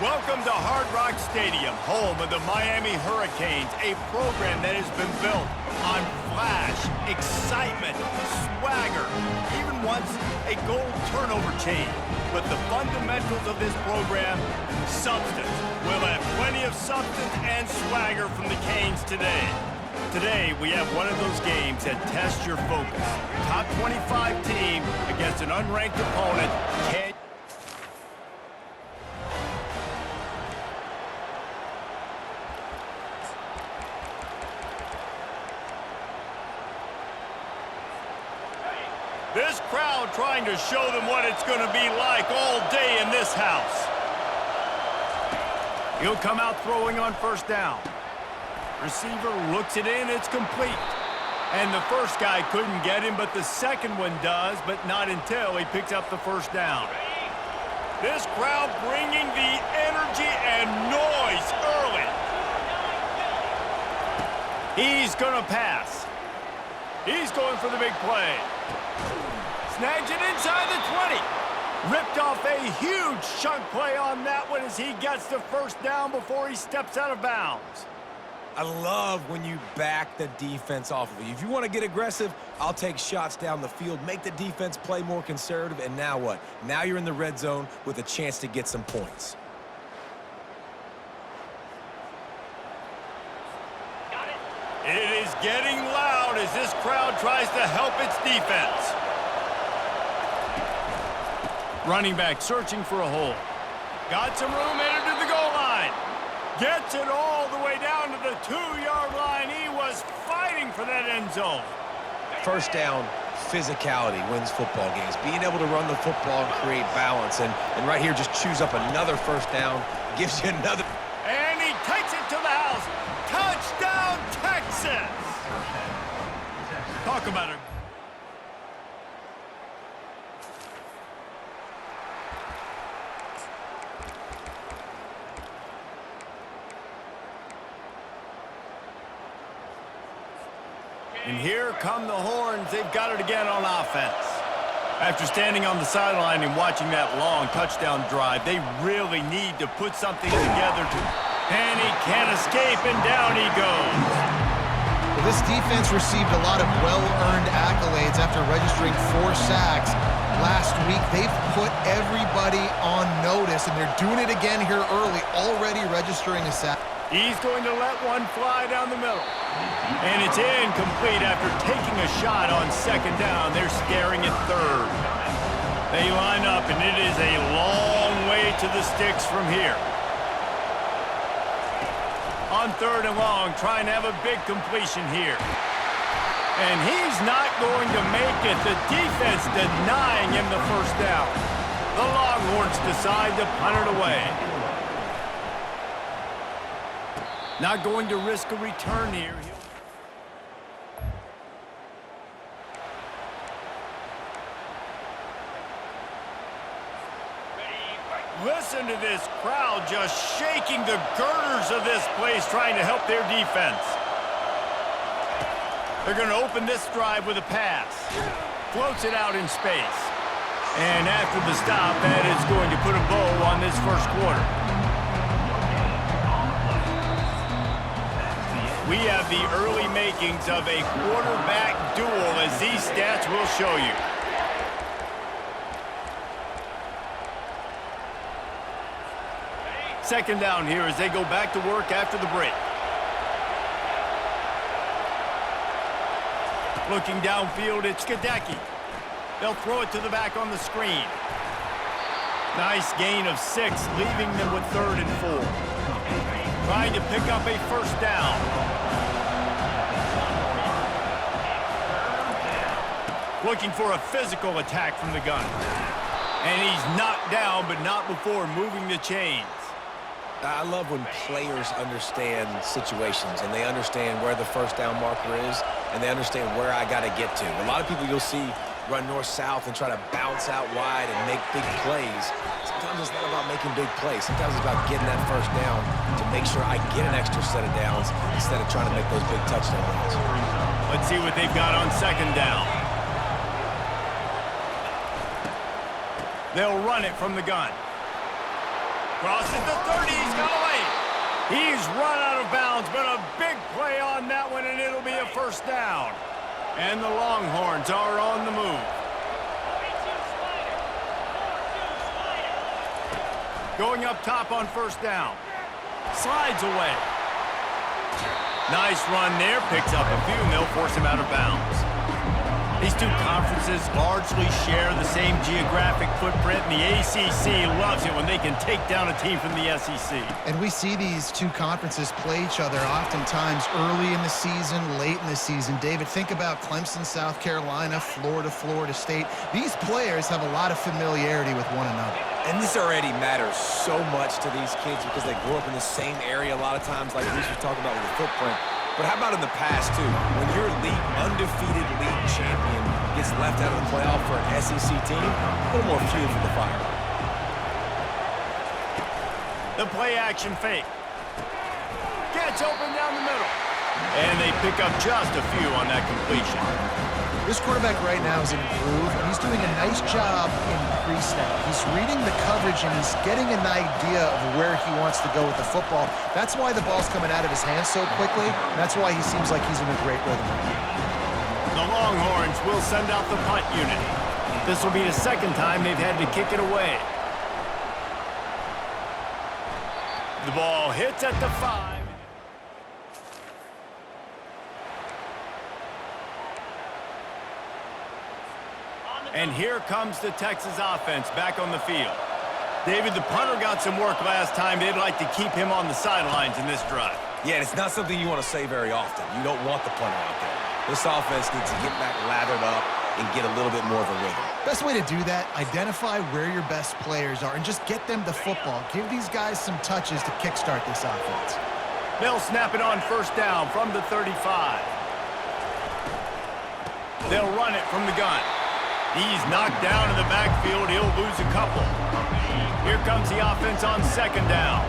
Welcome to Hard Rock Stadium, home of the Miami Hurricanes, a program that has been built on flash, excitement, swagger, even once a goal turnover chain. But the fundamentals of this program, substance. We'll have plenty of substance and swagger from the Canes today. Today, we have one of those games that tests your focus. Top 25 team against an unranked opponent. This crowd trying to show them what it's going to be like all day in this house. He'll come out throwing on first down. Receiver looks it in, it's complete. And the first guy couldn't get him, but the second one does, but not until he picks up the first down. This crowd bringing the energy and noise early. He's going to pass. He's going for the big play. Snags it inside the 20. Ripped off a huge chunk play on that one as he gets the first down before he steps out of bounds. I love when you back the defense off of you. If you want to get aggressive, I'll take shots down the field, make the defense play more conservative, and now what? Now you're in the red zone with a chance to get some points. It is getting loud as this crowd tries to help its defense. Running back searching for a hole. Got some room, headed to the goal line. Gets it all the way down to the 2-yard line. He was fighting for that end zone. First down, physicality wins football games. Being able to run the football and create balance. And right here, just choose up another first down. Gives you another. And he takes it to the house. Touchdown, Texas! Talk about it. And here come the horns. They've got it again on offense. After standing on the sideline and watching that long touchdown drive, they really need to put something together and he can't escape, and down he goes. Well, this defense received a lot of well-earned accolades after registering 4 sacks last week. They've put everybody on notice, and they're doing it again here early, already registering a sack. He's going to let one fly down the middle. And it's incomplete after taking a shot on second down. They're staring at third. They line up, and it is a long way to the sticks from here. On third and long, trying to have a big completion here. And he's not going to make it. The defense denying him the first down. The Longhorns decide to punt it away. Not going to risk a return here. Listen to this crowd just shaking the girders of this place, trying to help their defense. They're going to open this drive with a pass. Floats it out in space. And after the stop, that is going to put a bow on this first quarter. We have the early makings of a quarterback duel, as these stats will show you. Second down here as they go back to work after the break. Looking downfield, it's Gadecki. They'll throw it to the back on the screen. Nice gain of 6, leaving them with 3rd and 4. Trying to pick up a first down. Looking for a physical attack from the gun. And he's knocked down, but not before moving the chains. I love when players understand situations and they understand where the first down marker is and they understand where I got to get to. A lot of people you'll see run north-south and try to bounce out wide and make big plays. Sometimes it's not about making big plays. Sometimes it's about getting that first down to make sure I get an extra set of downs instead of trying to make those big touchdown runs. Let's see what they've got on second down. They'll run it from the gun. Crosses the 30. He's got away. He's run out of bounds, but a big play on that one, and it'll be a first down. And the Longhorns are on the move. Going up top on first down. Slides away. Nice run there. Picks up a few, and they'll force him out of bounds. These two conferences largely share the same geographic footprint, and the ACC loves it when they can take down a team from the SEC. And we see these two conferences play each other oftentimes early in the season, late in the season. David, think about Clemson, South Carolina, Florida, Florida State. These players have a lot of familiarity with one another. And this already matters so much to these kids because they grew up in the same area a lot of times, like Reese was talking about with the footprint. But how about in the past, too? When your undefeated league champion gets left out of the playoff for an SEC team, a little more fuel for the fire. The play-action fake. Gets open down the middle. And they pick up just a few on that completion. This quarterback right now is in a groove, and he's doing a nice job in pre-snap. He's reading the coverage, and he's getting an idea of where he wants to go with the football. That's why the ball's coming out of his hands so quickly, and that's why he seems like he's in a great rhythm. The Longhorns will send out the punt unit. This will be the second time they've had to kick it away. The ball hits at the 5. And here comes the Texas offense back on the field. David, the punter got some work last time. They'd like to keep him on the sidelines in this drive. Yeah, and it's not something you want to say very often. You don't want the punter out there. This offense needs to get back lathered up and get a little bit more of a rhythm. Best way to do that, identify where your best players are and just get them the football. Give these guys some touches to kickstart this offense. They'll snap it on first down from the 35. They'll run it from the gun. He's knocked down in the backfield. He'll lose a couple. Here comes the offense on second down.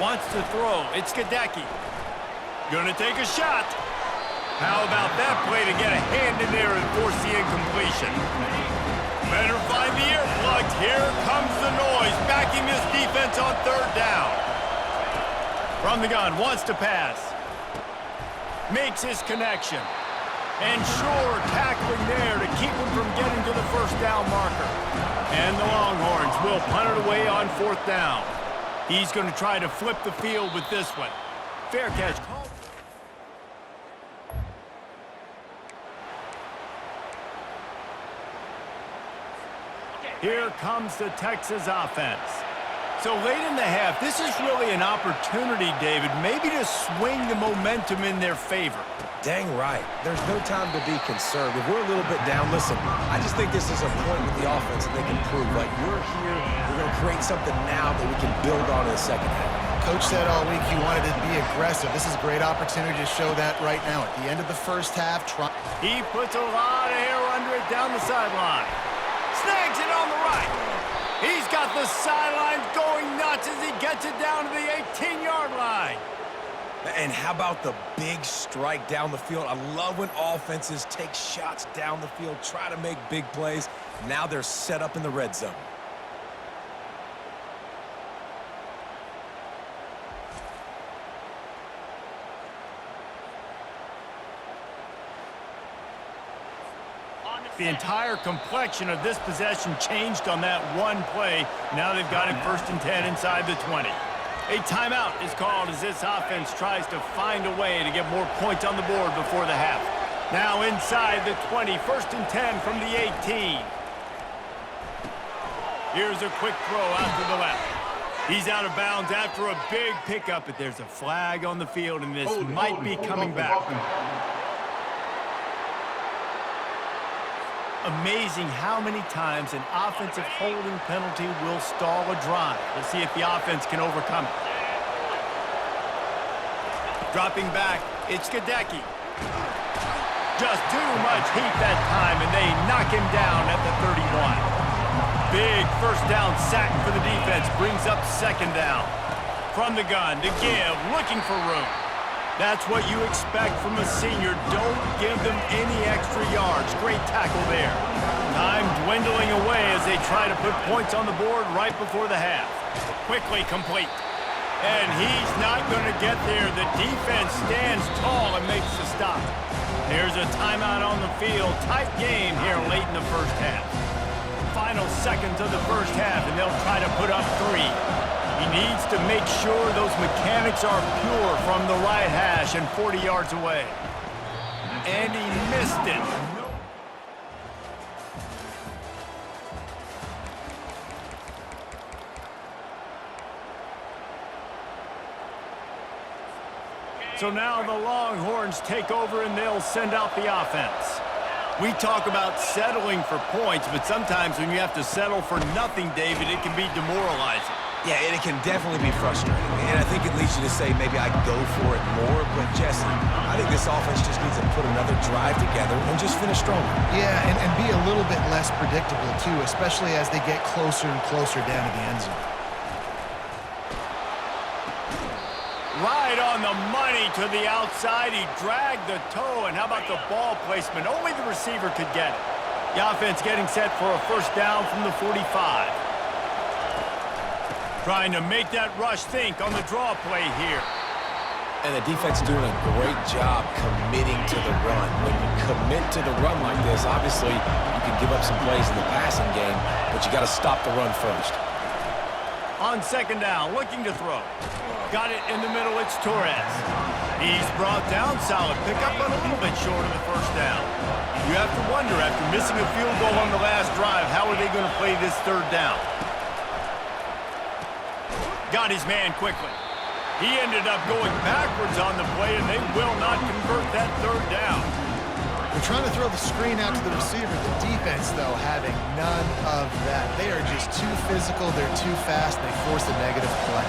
Wants to throw. It's Gadecki. Gonna take a shot. How about that play to get a hand in there and force the incompletion? Better find the earplugs. Here comes the noise, backing this defense on third down. From the gun, wants to pass. Makes his connection. And sure, tackling there to keep him from getting to the first down marker. And the Longhorns will punt it away on fourth down. He's going to try to flip the field with this one. Fair catch. Here comes the Texas offense. So late in the half, this is really an opportunity, David, maybe to swing the momentum in their favor. Dang right. There's no time to be concerned. If we're a little bit down, listen, I just think this is a point with the offense that they can prove. Like, we're here, we're going to create something now that we can build on in the second half. Coach said all week he wanted to be aggressive. This is a great opportunity to show that right now. At the end of the first half, he puts a lot of air under it down the sideline. Snags it on the right. He's got the sidelines going nuts as he gets it down to the 18-yard line. And how about the big strike down the field? I love when offenses take shots down the field, try to make big plays. Now they're set up in the red zone. The entire complexion of this possession changed on that one play. Now they've got it 1st and 10 inside the 20. A timeout is called as this offense tries to find a way to get more points on the board before the half. Now inside the 20, 1st and 10 from the 18. Here's a quick throw out to the left. He's out of bounds after a big pickup, but there's a flag on the field, and this might be coming back. Amazing how many times an offensive holding penalty will stall a drive. We'll see if the offense can overcome it. Dropping back, it's Gadecki. Just too much heat that time, and they knock him down at the 31. Big first down sack for the defense, brings up second down. From the gun to give, looking for room. That's what you expect from a senior. Don't give them any extra yards. Great tackle there. Time dwindling away as they try to put points on the board right before the half. Quickly complete. And he's not going to get there. The defense stands tall and makes the stop. There's a timeout on the field. Tight game here late in the first half. Final seconds of the first half, and they'll try to put up 3. He needs to make sure those mechanics are pure from the right hash and 40 yards away. And he missed it. So now the Longhorns take over and they'll send out the offense. We talk about settling for points, but sometimes when you have to settle for nothing, David, it can be demoralizing. Yeah, and it can definitely be frustrating. And I think it leads you to say maybe I go for it more. But, Jesse, I think this offense just needs to put another drive together and just finish stronger. Yeah, and be a little bit less predictable, too, especially as they get closer and closer down to the end zone. Right on the money to the outside. He dragged the toe, and how about the ball placement? Only the receiver could get it. The offense getting set for a first down from the 45. Trying to make that rush think on the draw play here. And the defense doing a great job committing to the run. When you commit to the run like this, obviously you can give up some plays in the passing game, but you got to stop the run first. On second down, looking to throw. Got it in the middle, it's Torres. He's brought down, solid pickup, but a little bit short of the first down. You have to wonder, after missing a field goal on the last drive, how are they going to play this third down? Got his man quickly. He ended up going backwards on the play, and they will not convert that third down. They're trying to throw the screen out to the receiver. The defense, though, having none of that. They are just too physical, they're too fast, and they force a negative play.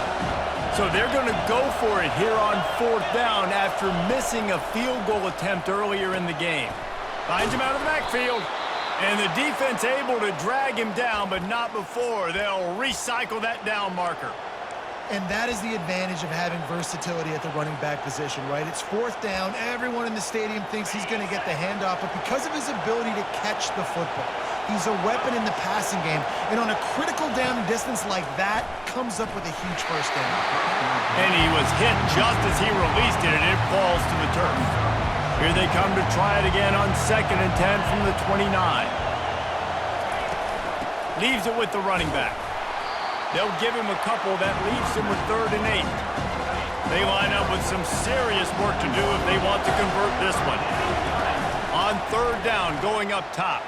So they're going to go for it here on fourth down after missing a field goal attempt earlier in the game. Finds him out of the backfield. And the defense able to drag him down, but not before. They'll recycle that down marker. And that is the advantage of having versatility at the running back position, right? It's fourth down. Everyone in the stadium thinks he's going to get the handoff, but because of his ability to catch the football, he's a weapon in the passing game. And on a critical down distance like that, comes up with a huge first down. And he was hit just as he released it, and it falls to the turf. Here they come to try it again on 2nd and 10 from the 29. Leaves it with the running back. They'll give him a couple. That leaves him with 3rd and 8. They line up with some serious work to do if they want to convert this one. On 3rd down, going up top.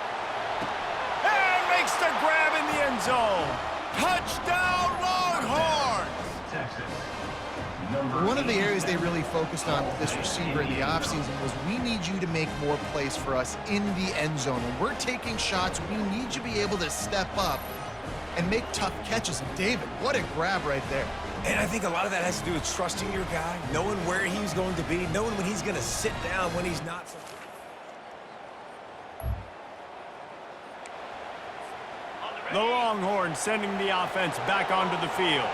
And makes the grab in the end zone. Touchdown, Longhorns! One of the areas they really focused on with this receiver in the offseason was we need you to make more plays for us in the end zone. When we're taking shots, we need you to be able to step up and make tough catches. And David, what a grab right there. And I think a lot of that has to do with trusting your guy, knowing where he's going to be, knowing when he's going to sit down, when he's not. The Longhorns sending the offense back onto the field.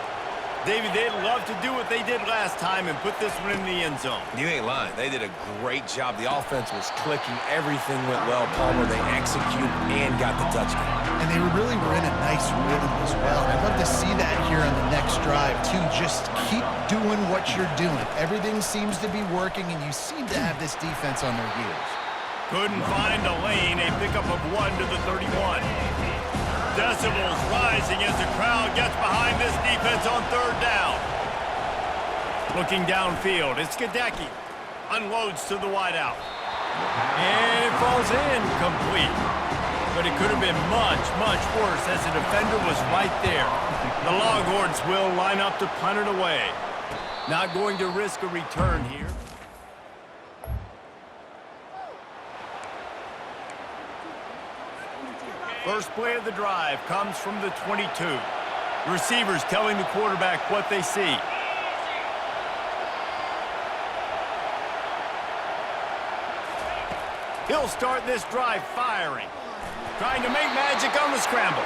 David, they'd love to do what they did last time and put this one in the end zone. You ain't lying. They did a great job. The offense was clicking. Everything went well. Palmer, they executed and got the touchdown. And they really were in a nice rhythm as well. I'd love to see that here on the next drive, too. Just keep doing what you're doing. Everything seems to be working, and you seem to have this defense on their heels. Couldn't find a lane. A pickup of 1 to the 31. Decibels rising as the crowd gets behind this defense on 3rd down. Looking downfield, it's Gadecki. Unloads to the wideout. And it falls in complete. But it could have been much, much worse as the defender was right there. The Longhorns will line up to punt it away. Not going to risk a return here. First play of the drive comes from the 22. Receivers telling the quarterback what they see. He'll start this drive firing. Trying to make magic on the scramble.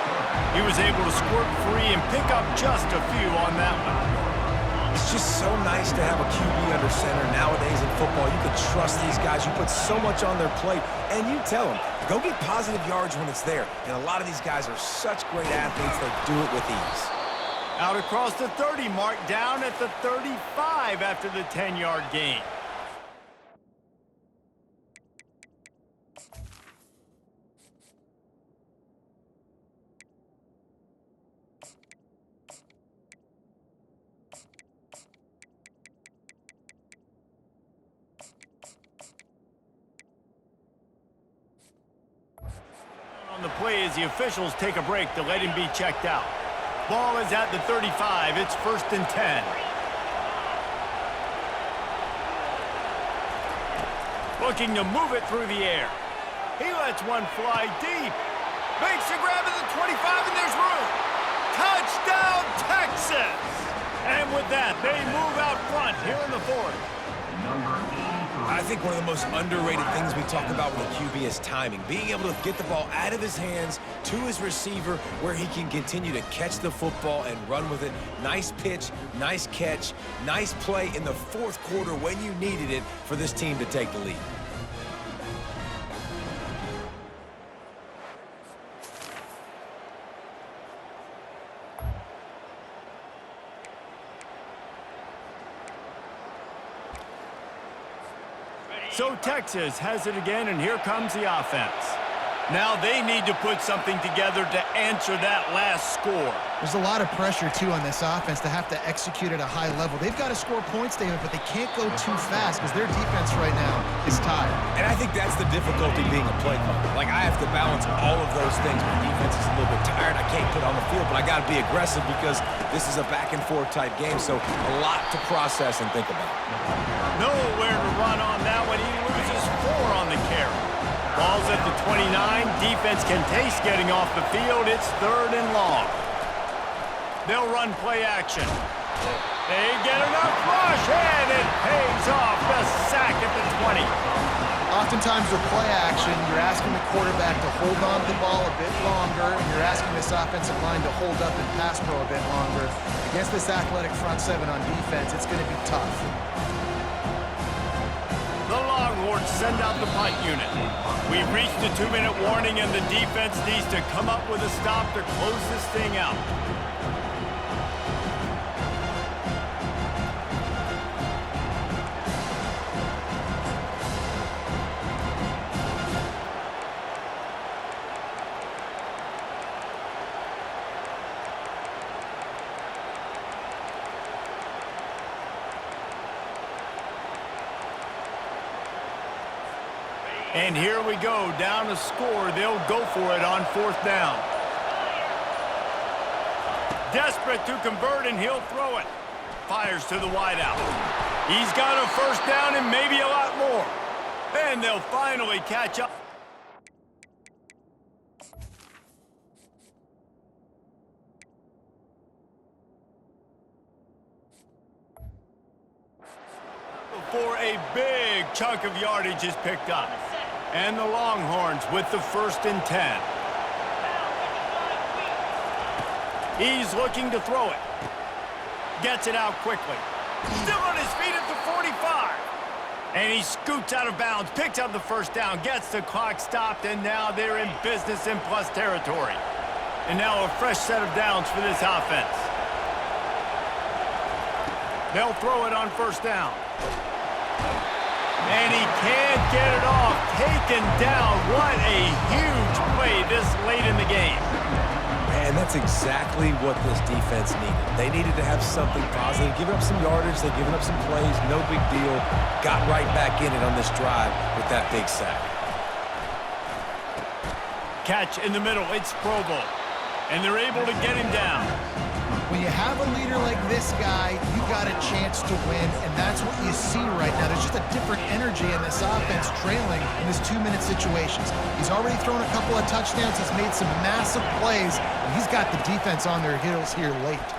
He was able to squirt free and pick up just a few on that one. It's just so nice to have a QB under center. Nowadays in football, you can trust these guys. You put so much on their plate, and you tell them, go get positive yards when it's there. And a lot of these guys are such great athletes, they do it with ease. Out across the 30 mark, down at the 35 after the 10-yard gain. On the play as the officials take a break to let him be checked out. Ball is at the 35. It's 1st and 10. Looking to move it through the air. He lets one fly deep. Makes the grab at the 25, and there's room. Touchdown, Texas! And with that, they move out front here in the 4th. I think one of the most underrated things we talk about with a QB is timing. Being able to get the ball out of his hands to his receiver where he can continue to catch the football and run with it. Nice pitch, nice catch, nice play in the 4th quarter when you needed it for this team to take the lead. So Texas has it again, and here comes the offense. Now they need to put something together to answer that last score. There's a lot of pressure, too, on this offense to have to execute at a high level. They've got to score points, David, but they can't go too fast because their defense right now is tired. And I think that's the difficulty being a play caller. Like, I have to balance all of those things. My defense is a little bit tired. I can't put on the field, but I got to be aggressive because this is a back-and-forth type game, so a lot to process and think about. Nowhere to run on that one. He loses 4 on the carry. Ball's at the 29. Defense can taste getting off the field. It's 3rd and long. They'll run play action. They get enough rush, and it pays off. The sack at the 20. Oftentimes with play action, you're asking the quarterback to hold on to the ball a bit longer, and you're asking this offensive line to hold up and pass pro a bit longer. Against this athletic front 7 on defense, it's going to be tough. The Longhorns send out the punt unit. We've reached the 2-minute warning, and the defense needs to come up with a stop to close this thing out. And here we go, down a score. They'll go for it on 4th down. Desperate to convert, and he'll throw it. Fires to the wideout. He's got a 1st down and maybe a lot more. And they'll finally catch up. For a big chunk of yardage is picked up. And the Longhorns with the 1st and 10. He's looking to throw it. Gets it out quickly. Still on his feet at the 45. And he scoots out of bounds, picks up the 1st down, gets the clock stopped, and now they're in business in plus territory. And now a fresh set of downs for this offense. They'll throw it on 1st down. And he can't get it off. Taken down. What a huge play this late in the game. Man, that's exactly what this defense needed. They needed to have something positive. Giving up some yardage, they've given up some plays, no big deal. Got right back in it on this drive with that big sack. Catch in the middle. It's Provo. And they're able to get him down. When you have a leader like this guy, you got a chance to win, and that's what you see right now. There's just a different energy in this offense trailing in this 2-minute situations. He's already thrown a couple of touchdowns. He's made some massive plays, and he's got the defense on their heels here late.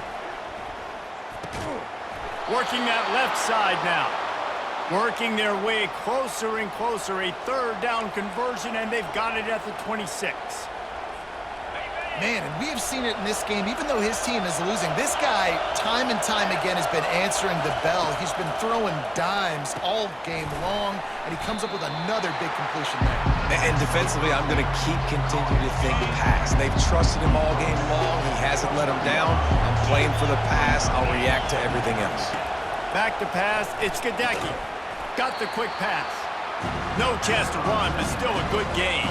Working that left side now. Working their way closer and closer. A 3rd down conversion, and they've got it at the 26. Man, and we have seen it in this game, even though his team is losing. This guy, time and time again, has been answering the bell. He's been throwing dimes all game long, and he comes up with another big completion there. And defensively, I'm going to continuing to think pass. They've trusted him all game long. He hasn't let them down. I'm playing for the pass. I'll react to everything else. Back to pass. It's Gadecki. Got the quick pass. No chance to run, but still a good game.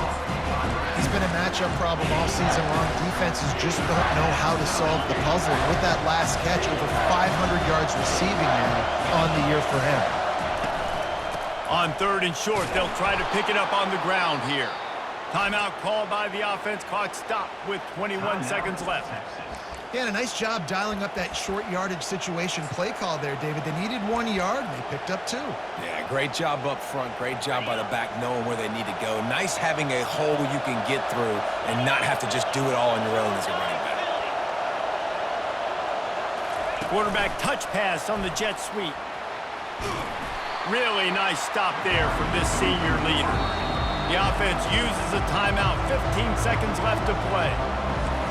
He's been a matchup problem all season long. Defenses just don't know how to solve the puzzle. With that last catch, over 500 yards receiving now on the year for him. On 3rd and short, they'll try to pick it up on the ground here. Timeout called by the offense. Clock stopped with 21 seconds left. Yeah, and a nice job dialing up that short yardage situation play call there, David. They needed 1 yard, and they picked up 2. Yeah, great job up front. Great job by the back knowing where they need to go. Nice having a hole you can get through and not have to just do it all on your own as a running back. Quarterback touch pass on the jet sweep. Really nice stop there from this senior leader. The offense uses a timeout. 15 seconds left to play.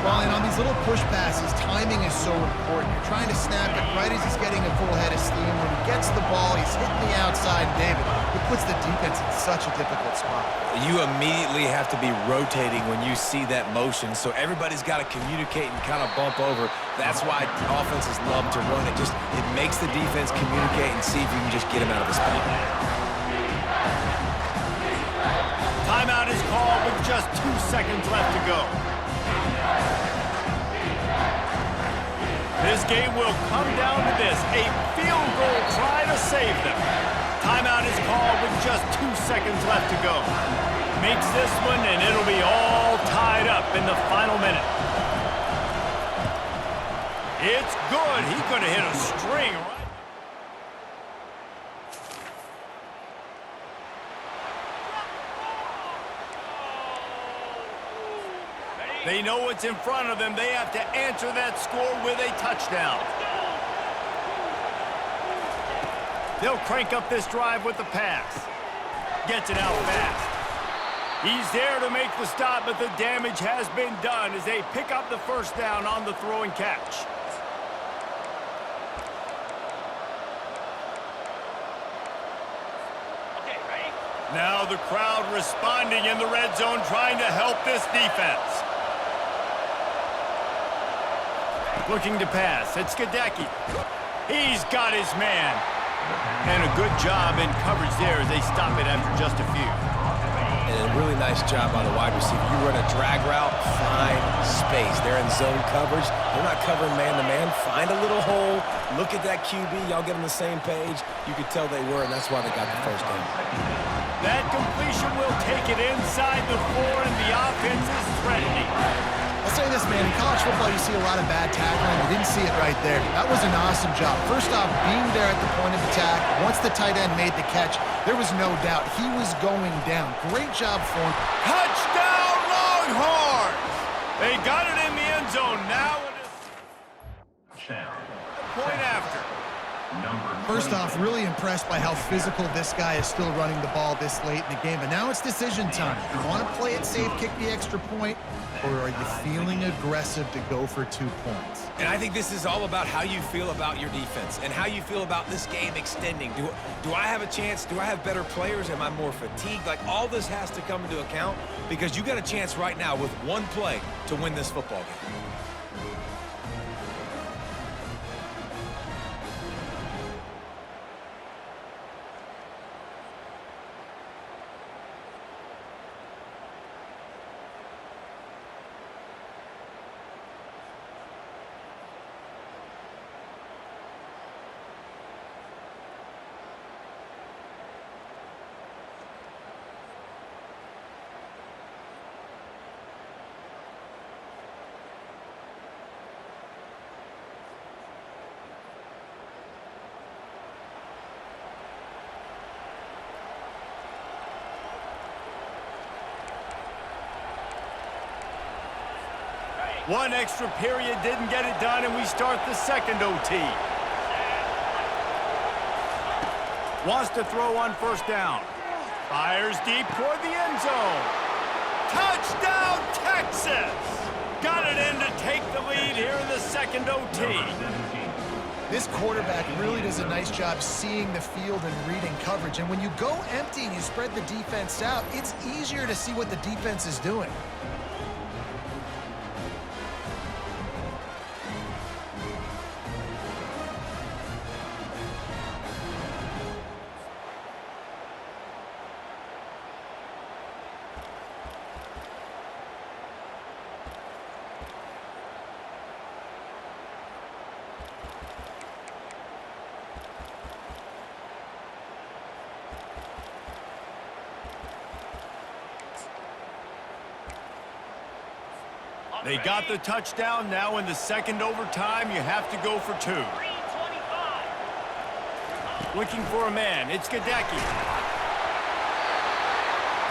Well, and on these little push passes, timing is so important. You're trying to snap it right as he's getting a full head of steam. When he gets the ball, he's hitting the outside, David. It puts the defense in such a difficult spot. You immediately have to be rotating when you see that motion, so everybody's got to communicate and kind of bump over. That's why offenses love to run it. It makes the defense communicate and see if you can just get him out of his spot. Timeout is called with just 2 seconds left to go. This game will come down to this, a field goal try to save them. Timeout is called with just 2 seconds left to go. Makes this one, and it'll be all tied up in the final minute. It's good. He could have hit a string, right? They know what's in front of them. They have to answer that score with a touchdown. They'll crank up this drive with the pass. Gets it out fast. He's there to make the stop, but the damage has been done as they pick up the first down on the throw and catch. Now the crowd responding in the red zone, trying to help this defense. Looking to pass. It's Gadecki. He's got his man. And a good job in coverage there as they stop it after just a few. And a really nice job by the wide receiver. You run a drag route, find space. They're in zone coverage. They're not covering man-to-man. Find a little hole. Look at that QB. Y'all get on the same page. You could tell they were, and that's why they got the first down. That completion will take it inside the 4, and the offense is threatening. I'll say this, man, in college football you see a lot of bad tackling. You didn't see it right there. That was an awesome job. First off, being there at the point of attack. Once the tight end made the catch, there was no doubt he was going down. Great job for him. Touchdown, Longhorns! They got it in the end zone. Now it is point after. First off, really impressed by how physical this guy is still running the ball this late in the game. But now it's decision time. You want to play it safe, kick the extra point, or are you feeling aggressive to go for 2 points? And I think this is all about how you feel about your defense and how you feel about this game extending. Do I have a chance? Do I have better players? Am I more fatigued? Like, all this has to come into account because you got a chance right now with one play to win this football game. One extra period didn't get it done, and we start the second OT. Wants to throw on first down. Fires deep toward the end zone. Touchdown, Texas! Got it in to take the lead here in the second OT. This quarterback really does a nice job seeing the field and reading coverage. And when you go empty and you spread the defense out, it's easier to see what the defense is doing. They got the touchdown. Now in the second overtime, you have to go for 2. Looking for a man. It's Gadecki.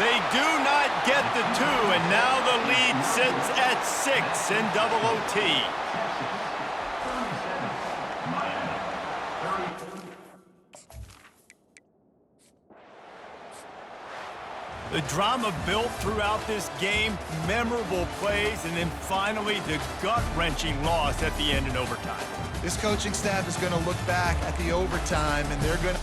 They do not get the 2, and now the lead sits at 6 in double OT. The drama built throughout this game, memorable plays, and then finally the gut-wrenching loss at the end in overtime. This coaching staff is going to look back at the overtime, and they're going to